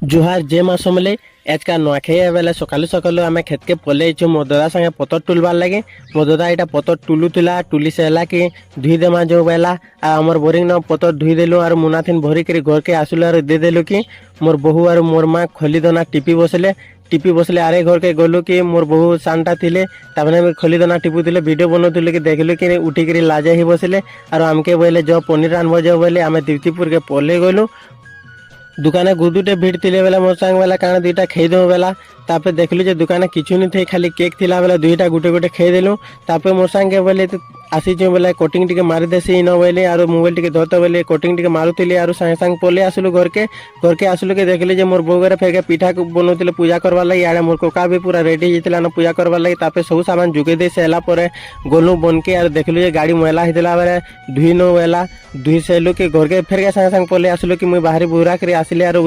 जुहार जे मास समले एजका नुआखाई बेले सकालू सकालू आम खेत के पलैछु मो दादा संगे पतर टुलबार लगे मो दादा यहाँ पतर टुलुला टुली सारा कि धुई देमा जो बेला आमर बोरिंग न पतर धुई देलु और मुनाथिन भरिक घर के आसलु और देदेलु कि मोर बहु और मोर माँ खोली दना टिपी बसले आरे घर के गलु कि मोर बहु सानटा थिले तापने खोली दना टिपुले वीडियो बनाऊे कि देखलु कि उठिक लाजे ही बसले और आमके बोले जो पनीर आनब जो बोले आम दीप्तिपुर के पले गलु दुकाने गुदुटे भीड़ थिले बेला मोर सांग बेला काना दुईटा खेदे बेला तापर देखलु जे दुकाने किछु नहीं थे खाली केक थिला बेला दुईटा गुटे गुटे खेदेलु तापर मोर सांगे बोले आसीछु बोले कटिंग टिके मारी देसी न बोले और मोबाइल टिके धरते बोले कटिंग टिके मारुतिले और सांगे सांग पले आसलु घर के आसलु के देखले जे मोर बोगरे फेके पिठा बनौतिले पूजा करवार लगी आड़े मोर कोका भी पूरा रेडी होइतिला न पूजा करवार लगी तापर सब सामान जुगे दे सेला परे गलु बनके और देखलु जे गाड़ी मैला हितला बेले धुई न वेला धुई सेलु के घर के फेर के सांगे सांग पले आसलु कि मुई बाहरी बुरा करे आसिले और